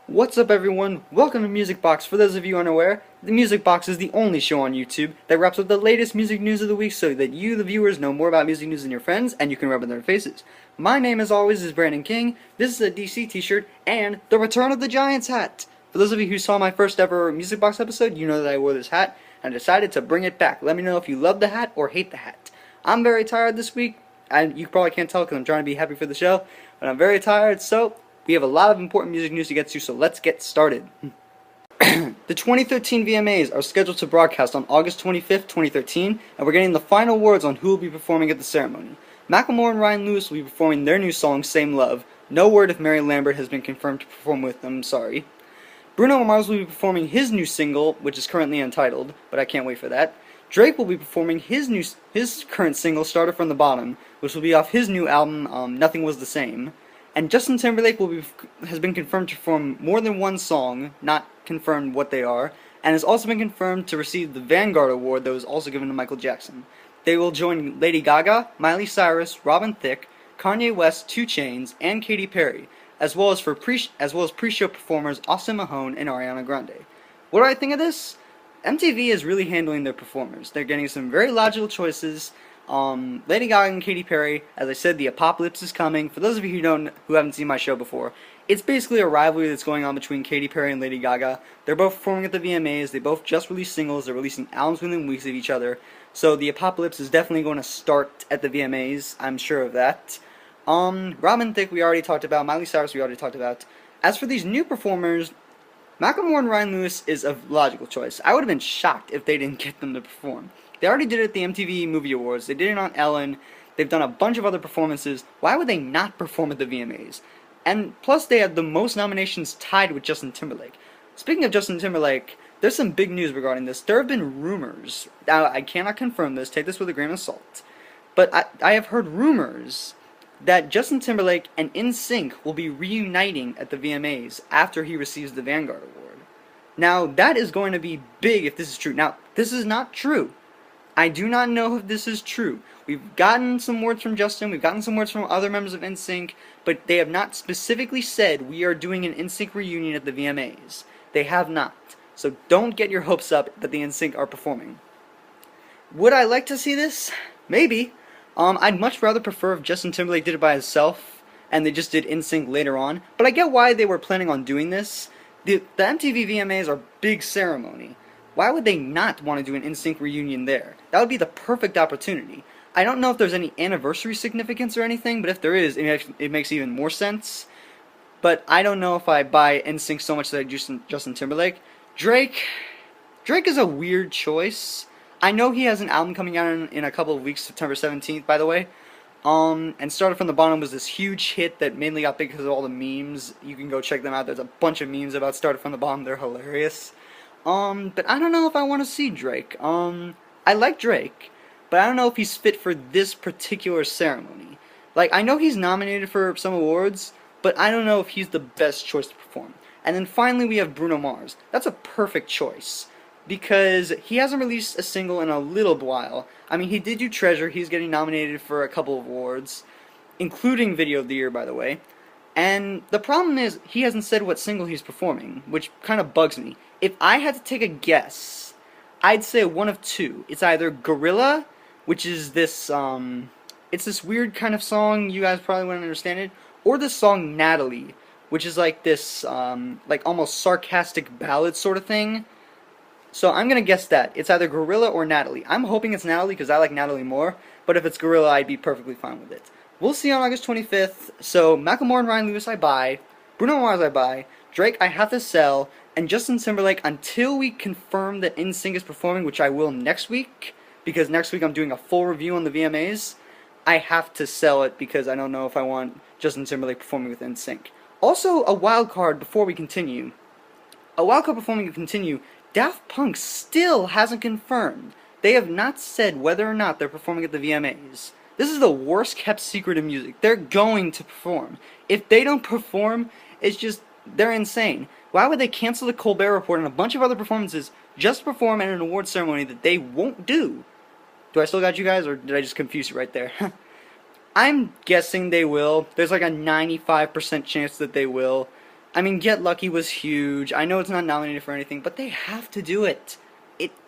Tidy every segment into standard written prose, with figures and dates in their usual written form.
What's up, everyone? Welcome to MusicBox. For those of you unaware, the MusicBox is the only show on YouTube that wraps up the latest music news of the week so that you, the viewers, know more about music news than your friends and you can rub in their faces. My name, as always, is Brandon King. This is a DC t-shirt and the Return of the Giants hat. For those of you who saw my first ever MusicBox episode, you know that I wore this hat and I decided to bring it back. Let me know if you love the hat or hate the hat. I'm very tired this week, and you probably can't tell because I'm trying to be happy for the show, but I'm very tired, so we have a lot of important music news to get to, so let's get started. The 2013 VMAs are scheduled to broadcast on August 25th, 2013, and we're getting the final words on who will be performing at the ceremony. Macklemore and Ryan Lewis will be performing their new song, Same Love. No word if Mary Lambert has been confirmed to perform with them, sorry. Bruno Mars will be performing his new single, which is currently untitled, but I can't wait for that. Drake will be performing his current single, Started From the Bottom, which will be off his new album, Nothing Was the Same. And Justin Timberlake has been confirmed to perform more than one song, not confirmed what they are, and has also been confirmed to receive the Vanguard Award that was also given to Michael Jackson. They will join Lady Gaga, Miley Cyrus, Robin Thicke, Kanye West, 2 Chainz, and Katy Perry, as well as pre-show performers Austin Mahone and Ariana Grande. What do I think of this? MTV is really handling their performers. They're getting some very logical choices. Lady Gaga and Katy Perry, as I said, the apocalypse is coming. For those of you who haven't seen my show before, it's basically a rivalry that's going on between Katy Perry and Lady Gaga. They're both performing at the VMAs. They both just released singles. They're releasing albums within weeks of each other. So the apocalypse is definitely going to start at the VMAs. I'm sure of that. Robin Thicke we already talked about. Miley Cyrus we already talked about. As for these new performers, Macklemore and Ryan Lewis is a logical choice. I would have been shocked if they didn't get them to perform. They already did it at the MTV Movie Awards. They did it on Ellen. They've done a bunch of other performances. Why would they not perform at the VMAs? And plus, they had the most nominations tied with Justin Timberlake. Speaking of Justin Timberlake, there's some big news regarding this. There have been rumors. Now, I cannot confirm this. Take this with a grain of salt. But I have heard rumors that Justin Timberlake and NSYNC will be reuniting at the VMAs after he receives the Vanguard Award. Now, that is going to be big if this is true. Now, this is not true. I do not know if this is true. We've gotten some words from Justin, we've gotten some words from other members of NSYNC, but they have not specifically said we are doing an NSYNC reunion at the VMAs. They have not. So don't get your hopes up that the NSYNC are performing. Would I like to see this? Maybe. I'd much rather prefer if Justin Timberlake did it by himself, and they just did NSYNC later on, but I get why they were planning on doing this. The MTV VMAs are a big ceremony. Why would they not want to do an NSYNC reunion there? That would be the perfect opportunity. I don't know if there's any anniversary significance or anything, but if there is, it makes even more sense. But I don't know if I buy NSYNC so much that I do Justin Timberlake. Drake is a weird choice. I know he has an album coming out in a couple of weeks, September 17th, by the way. And Started From the Bottom was this huge hit that mainly got big because of all the memes. You can go check them out. There's a bunch of memes about Started From the Bottom. They're hilarious. But I don't know if I want to see Drake. I like Drake, but I don't know if he's fit for this particular ceremony. Like, I know he's nominated for some awards, but I don't know if he's the best choice to perform. And then finally we have Bruno Mars. That's a perfect choice, because he hasn't released a single in a little while. I mean, he did do Treasure. He's getting nominated for a couple of awards, including Video of the Year, by the way. And the problem is, he hasn't said what single he's performing, which kind of bugs me. If I had to take a guess, I'd say one of two. It's either Gorilla, which is this, it's this weird kind of song, you guys probably wouldn't understand it, or the song Natalie, which is like this, like almost sarcastic ballad sort of thing. So I'm gonna guess that. It's either Gorilla or Natalie. I'm hoping it's Natalie because I like Natalie more, but if it's Gorilla, I'd be perfectly fine with it. We'll see on August 25th, so Macklemore and Ryan Lewis I buy, Bruno Mars I buy, Drake I have to sell, and Justin Timberlake, until we confirm that NSYNC is performing, which I will next week, because next week I'm doing a full review on the VMAs, I have to sell it because I don't know if I want Justin Timberlake performing with NSYNC. Also, a wild card before we continue. Daft Punk still hasn't confirmed. They have not said whether or not they're performing at the VMAs. This is the worst kept secret in music. They're going to perform. If they don't perform, it's just, they're insane. Why would they cancel the Colbert Report and a bunch of other performances just to perform at an award ceremony that they won't do? Do I still got you guys, or did I just confuse you right there? I'm guessing they will. There's like a 95% chance that they will. I mean, Get Lucky was huge. I know it's not nominated for anything, but they have to do it.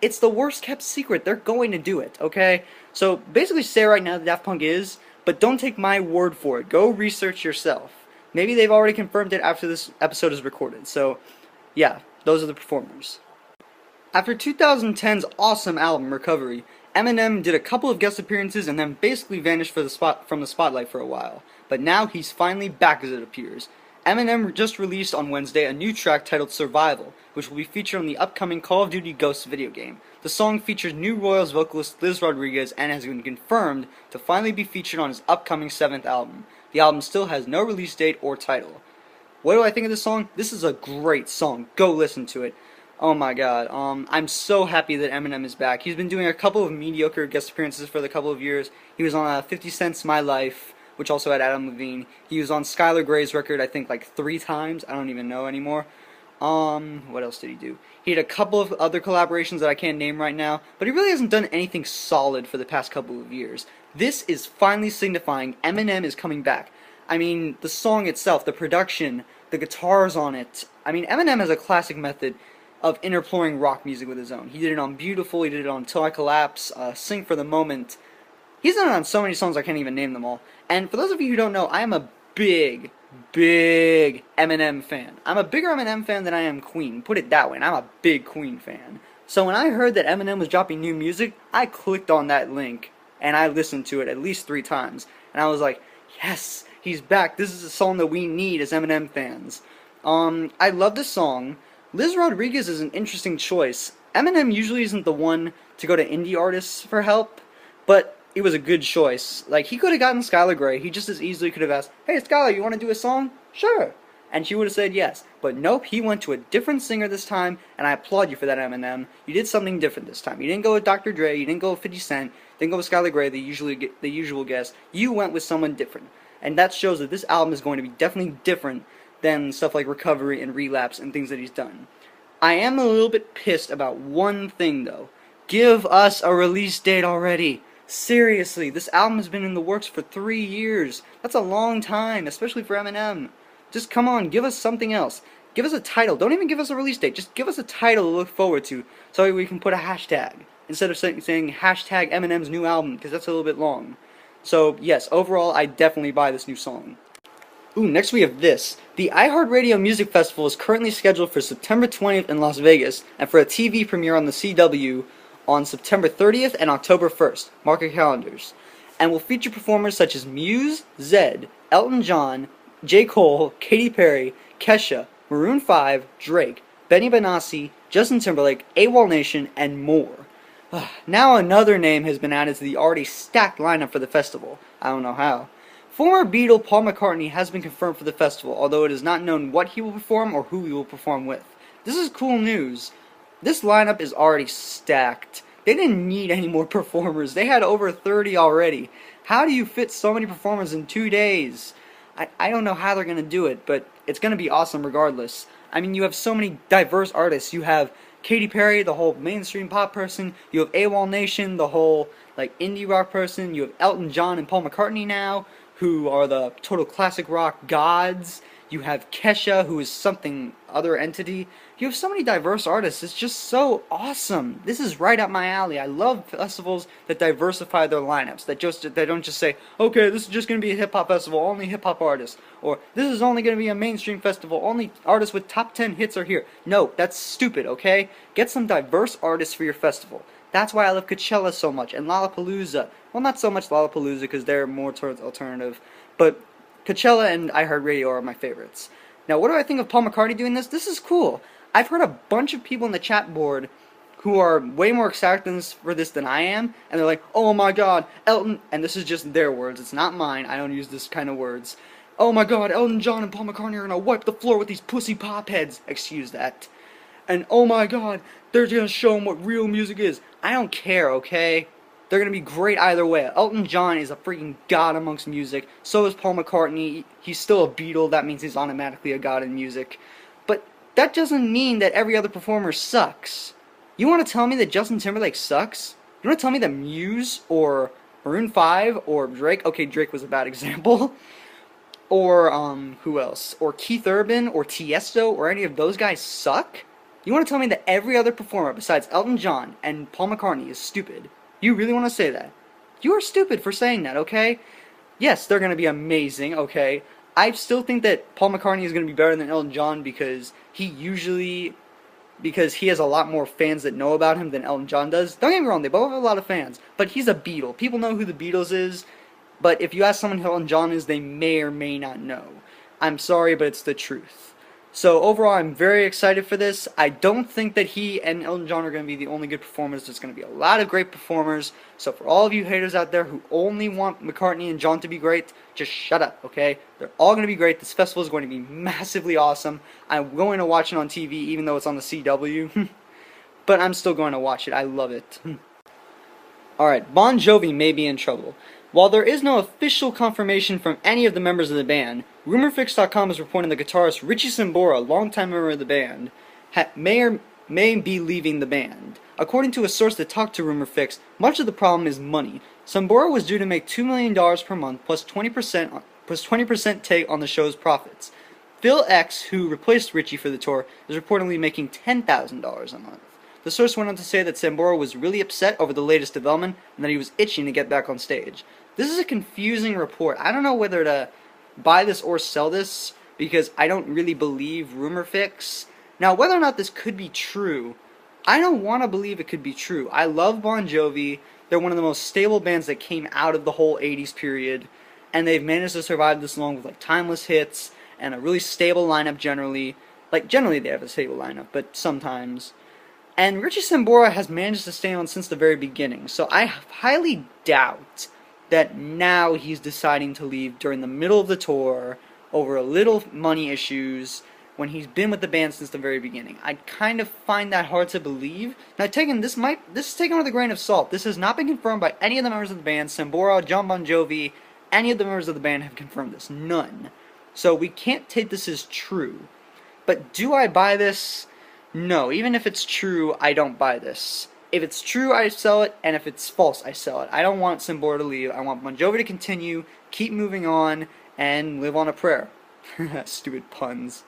It's the worst kept secret. They're going to do it, okay? So basically say right now that Daft Punk is, but don't take my word for it. Go research yourself. Maybe they've already confirmed it after this episode is recorded. So, yeah, those are the performers. After 2010's awesome album, Recovery, Eminem did a couple of guest appearances and then basically vanished from the spotlight for a while. But now he's finally back, as it appears. Eminem just released on Wednesday a new track titled Survival, which will be featured on the upcoming Call of Duty Ghosts video game. The song features new Royals vocalist Liz Rodriguez and has been confirmed to finally be featured on his upcoming 7th album. The album still has no release date or title. What do I think of this song? This is a great song. Go listen to it. Oh my god, I'm so happy that Eminem is back. He's been doing a couple of mediocre guest appearances for the couple of years. He was on 50 Cent's My Life, which also had Adam Levine. He was on Skylar Grey's record, I think, like 3 times. I don't even know anymore. What else did he do? He had a couple of other collaborations that I can't name right now, but he really hasn't done anything solid for the past couple of years. This is finally signifying Eminem is coming back. I mean, the song itself, the production, the guitars on it. I mean, Eminem has a classic method of interploring rock music with his own. He did it on Beautiful, he did it on Till I Collapse, Sing for the Moment. He's done it on so many songs I can't even name them all. And for those of you who don't know, I am a big Eminem fan. I'm a bigger Eminem fan than I am Queen. Put it that way, and I'm a big Queen fan. So when I heard that Eminem was dropping new music, I clicked on that link, and I listened to it at least 3 times. And I was like, yes, he's back. This is a song that we need as Eminem fans. I love this song. Liz Rodriguez is an interesting choice. Eminem usually isn't the one to go to indie artists for help, but it was a good choice. Like, he could have gotten Skylar Grey. He just as easily could have asked, hey, Skylar, you want to do a song? Sure. And she would have said yes. But nope, he went to a different singer this time, and I applaud you for that, Eminem. You did something different this time. You didn't go with Dr. Dre, you didn't go with 50 Cent, didn't go with Skylar Grey, the usual guest. You went with someone different. And that shows that this album is going to be definitely different than stuff like Recovery and Relapse and things that he's done. I am a little bit pissed about one thing, though. Give us a release date already. Seriously, this album has been in the works for 3 years. That's a long time, especially for Eminem. Just come on, give us something else. Give us a title. Don't even give us a release date. Just give us a title to look forward to so we can put a hashtag instead of saying hashtag Eminem's new album, because that's a little bit long. So, yes, overall, I definitely buy this new song. Ooh, next we have this. The iHeartRadio Music Festival is currently scheduled for September 20th in Las Vegas, and for a TV premiere on the CW on September 30th and October 1st. Mark your calendars. And will feature performers such as Muse, Zedd, Elton John, J. Cole, Katy Perry, Kesha, Maroon 5, Drake, Benny Benassi, Justin Timberlake, AWOL Nation, and more. Now another name has been added to the already stacked lineup for the festival. I don't know how. Former Beatle Paul McCartney has been confirmed for the festival, although it is not known what he will perform or who he will perform with. This is cool news. This lineup is already stacked. They didn't need any more performers. They had over 30 already. How do you fit so many performers in 2 days? I don't know how they're going to do it, but it's going to be awesome regardless. I mean, you have so many diverse artists. You have Katy Perry, the whole mainstream pop person. You have AWOL Nation, the whole like indie rock person. You have Elton John and Paul McCartney now, who are the total classic rock gods. You have Kesha, who is something other entity. You have so many diverse artists. It's just so awesome. This is right up my alley. I love festivals that diversify their lineups. That don't just say, okay, this is just going to be a hip-hop festival, only hip-hop artists. Or, this is only going to be a mainstream festival, only artists with top 10 hits are here. No, that's stupid, okay? Get some diverse artists for your festival. That's why I love Coachella so much, and Lollapalooza. Well, not so much Lollapalooza, because they're more towards alternative. But Coachella and iHeartRadio are my favorites. Now, what do I think of Paul McCartney doing this? This is cool. I've heard a bunch of people in the chat board who are way more excited for this than I am, and they're like, oh my god, Elton, and this is just their words, it's not mine, I don't use this kind of words. Oh my god, Elton John and Paul McCartney are gonna wipe the floor with these pussy pop heads. Excuse that. And oh my god, they're gonna show them what real music is. I don't care, okay? They're gonna be great either way. Elton John is a freaking god amongst music. So is Paul McCartney. He's still a Beatle. That means he's automatically a god in music. But that doesn't mean that every other performer sucks. You want to tell me that Justin Timberlake sucks? You want to tell me that Muse or Maroon 5 or Drake? Okay, Drake was a bad example. or who else? Or Keith Urban, or Tiesto, or any of those guys suck? You want to tell me that every other performer besides Elton John and Paul McCartney is stupid? You really want to say that? You are stupid for saying that, okay? Yes, they're going to be amazing, okay? I still think that Paul McCartney is going to be better than Elton John because he has a lot more fans that know about him than Elton John does. Don't get me wrong, they both have a lot of fans, but he's a Beatle. People know who the Beatles is, but if you ask someone who Elton John is, they may or may not know. I'm sorry, but it's the truth. So overall, I'm very excited for this. I don't think that he and Elton John are going to be the only good performers. There's going to be a lot of great performers. So for all of you haters out there who only want McCartney and John to be great, just shut up, okay? They're all going to be great. This festival is going to be massively awesome. I'm going to watch it on TV, even though it's on the CW. But I'm still going to watch it. I love it. Alright, Bon Jovi may be in trouble. While there is no official confirmation from any of the members of the band, RumorFix.com is reporting the guitarist Richie Sambora, a longtime member of the band, may be leaving the band. According to a source that talked to RumorFix, much of the problem is money. Sambora was due to make $2 million per month plus 20% take on the show's profits. Phil X, who replaced Richie for the tour, is reportedly making $10,000 a month. The source went on to say that Sambora was really upset over the latest development and that he was itching to get back on stage. This is a confusing report. I don't know whether to buy this or sell this because I don't really believe RumorFix. Now, whether or not this could be true, I don't want to believe it could be true. I love Bon Jovi. They're one of the most stable bands that came out of the whole 80s period, and they've managed to survive this long with like timeless hits and a really stable lineup generally. Like, generally they have a stable lineup, but sometimes. And Richie Sambora has managed to stay on since the very beginning, so I highly doubt that now he's deciding to leave during the middle of the tour over a little money issues when he's been with the band since the very beginning. I kind of find that hard to believe. Now, this is taken with a grain of salt. This has not been confirmed by any of the members of the band. Sambora, John Bon Jovi, any of the members of the band have confirmed this. None. So we can't take this as true. But do I buy this? No. Even if it's true, I don't buy this. If it's true, I sell it, and if it's false, I sell it. I don't want Sambora to leave. I want Bon Jovi to continue, keep moving on, and live on a prayer. Stupid puns.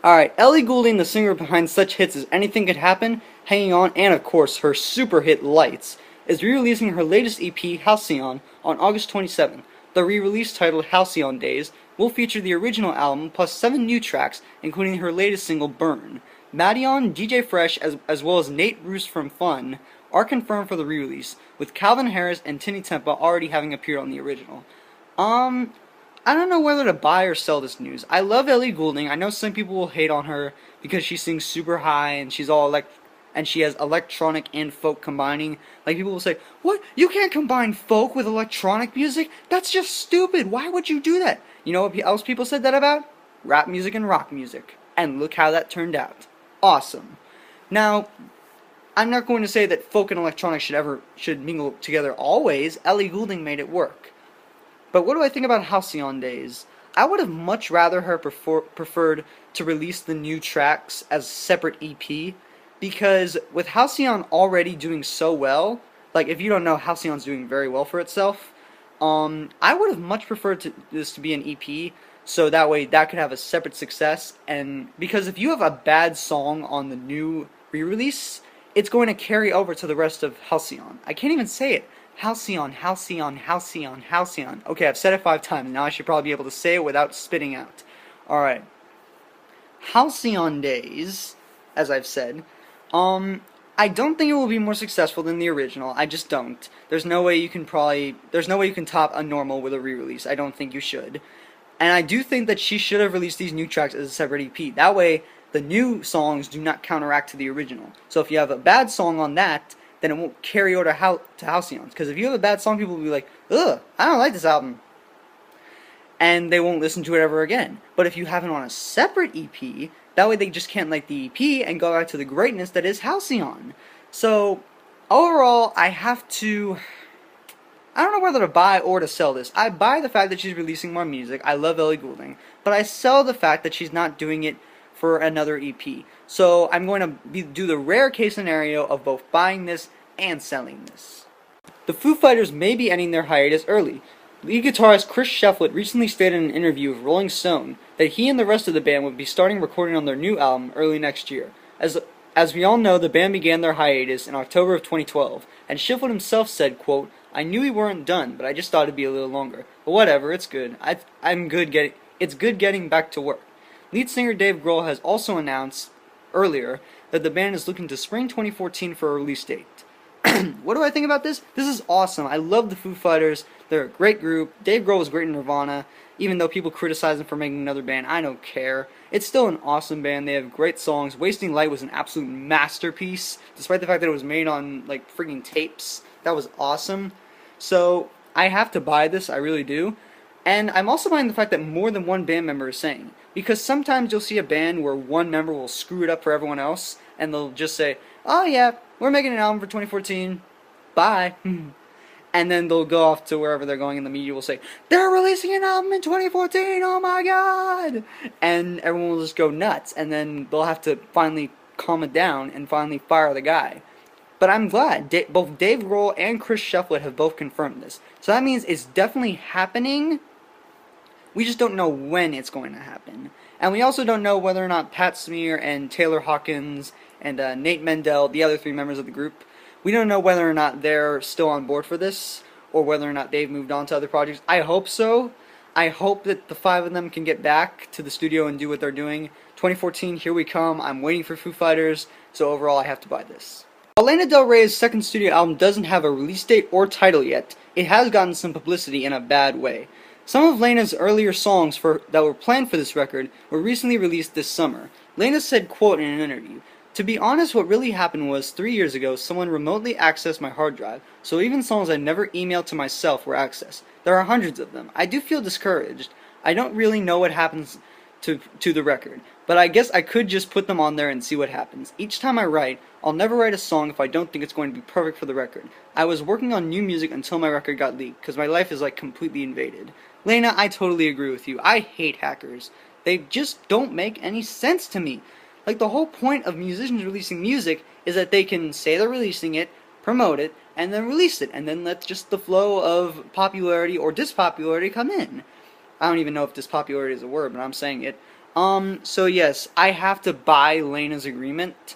Alright, Ellie Goulding, the singer behind such hits as Anything Could Happen, Hanging On, and of course her super hit Lights, is re-releasing her latest EP, Halcyon, on August 27th. The re-release, titled Halcyon Days, will feature the original album plus 7 new tracks, including her latest single, Burn. Madion, DJ Fresh, as well as Nate Roos from Fun, are confirmed for the re-release, with Calvin Harris and Tinny Tempa already having appeared on the original. I don't know whether to buy or sell this news. I love Ellie Goulding. I know some people will hate on her because she sings super high and she's all and she has electronic and folk combining. Like, people will say, "What? You can't combine folk with electronic music? That's just stupid. Why would you do that?" You know what else people said that about? Rap music and rock music. And look how that turned out. Awesome. Now, I'm not going to say that folk and electronic should mingle together always. Ellie Goulding made it work. But what do I think about Halcyon Days? I would have much rather her preferred to release the new tracks as a separate EP, because with Halcyon already doing so well, like, if you don't know, Halcyon's doing very well for itself, I would have much preferred this to be an EP, so that way that could have a separate success. And because if you have a bad song on the new re-release, it's going to carry over to the rest of Halcyon. I can't even say it. Halcyon, Halcyon, Halcyon, Halcyon. Okay, I've said it 5 times. Now I should probably be able to say it without spitting out. Alright. Halcyon Days, as I've said, I don't think it will be more successful than the original. I just don't. There's no way you can top a normal with a re-release. I don't think you should. And I do think that she should have released these new tracks as a separate EP. That way, the new songs do not counteract to the original. So if you have a bad song on that, then it won't carry over to Halcyon. Because if you have a bad song, people will be like, "Ugh, I don't like this album." And they won't listen to it ever again. But if you have it on a separate EP, that way they just can't like the EP and go back to the greatness that is Halcyon. So, overall, I don't know whether to buy or to sell this. I buy the fact that she's releasing more music. I love Ellie Goulding. But I sell the fact that she's not doing it for another EP. So I'm going to do the rare case scenario of both buying this and selling this. The Foo Fighters may be ending their hiatus early. Lead guitarist Chris Shefflett recently stated in an interview with Rolling Stone that he and the rest of the band would be starting recording on their new album early next year. As we all know, the band began their hiatus in October of 2012, and Shefflett himself said, quote, "I knew we weren't done, but I just thought it'd be a little longer. But whatever, it's good. It's good getting back to work." Lead singer Dave Grohl has also announced earlier that the band is looking to spring 2014 for a release date. What do I think about this? This is awesome. I love the Foo Fighters. They're a great group. Dave Grohl was great in Nirvana. Even though people criticize him for making another band, I don't care. It's still an awesome band. They have great songs. Wasting Light was an absolute masterpiece, despite the fact that it was made on, like, freaking tapes. That was awesome. So, I have to buy this. I really do. And I'm also buying the fact that more than one band member is saying. Because sometimes you'll see a band where one member will screw it up for everyone else, and they'll just say, "Oh yeah, we're making an album for 2014. Bye." And then they'll go off to wherever they're going, and the media will say, "They're releasing an album in 2014, oh my god!" And everyone will just go nuts, and then they'll have to finally calm it down and finally fire the guy. But I'm glad. Both Dave Grohl and Chris Shefflett have both confirmed this. So that means it's definitely happening. We just don't know when it's going to happen. And we also don't know whether or not Pat Smear and Taylor Hawkins and Nate Mendel, the other three members of the group, we don't know whether or not they're still on board for this, or whether or not they've moved on to other projects. I hope so. I hope that the five of them can get back to the studio and do what they're doing. 2014, here we come. I'm waiting for Foo Fighters, so overall I have to buy this. While Lana del Ray's second studio album doesn't have a release date or title yet, it has gotten some publicity in a bad way. Some of Lana's earlier songs that were planned for this record were recently released this summer. Lana said, quote, in an interview, "To be honest, what really happened was 3 years ago, someone remotely accessed my hard drive, so even songs I never emailed to myself were accessed. There are hundreds of them. I do feel discouraged. I don't really know what happens to the record, but I guess I could just put them on there and see what happens. Each time I write, I'll never write a song if I don't think it's going to be perfect for the record. I was working on new music until my record got leaked, because my life is like completely invaded." Lana, I totally agree with you. I hate hackers. They just don't make any sense to me. Like, the whole point of musicians releasing music is that they can say they're releasing it, promote it, and then release it, and then let just the flow of popularity or dispopularity come in. I don't even know if dispopularity is a word, but I'm saying it. So yes, I have to buy Lana's agreement.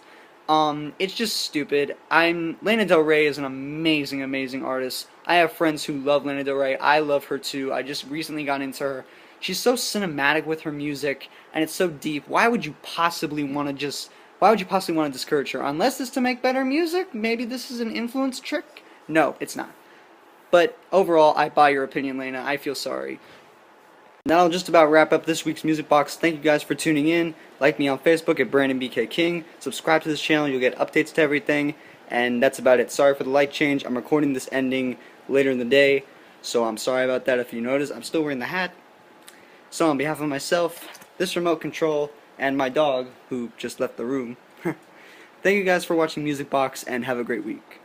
It's just stupid. Lana Del Rey is an amazing, amazing artist. I have friends who love Lana Del Rey. I love her too. I just recently got into her. She's so cinematic with her music, and it's so deep. Why would you possibly want to discourage her? Unless it's to make better music? Maybe this is an influence trick? No, it's not. But overall, I buy your opinion, Lana. I feel sorry. That'll just about wrap up this week's Music Box. Thank you guys for tuning in. Like me on Facebook at BrandonBK Subscribe to this channel. You'll get updates to everything. And that's about it. Sorry for the light change. I'm recording this ending later in the day, so I'm sorry about that if you notice. I'm still wearing the hat. So on behalf of myself, this remote control, and my dog, who just left the room, thank you guys for watching Music Box, and have a great week.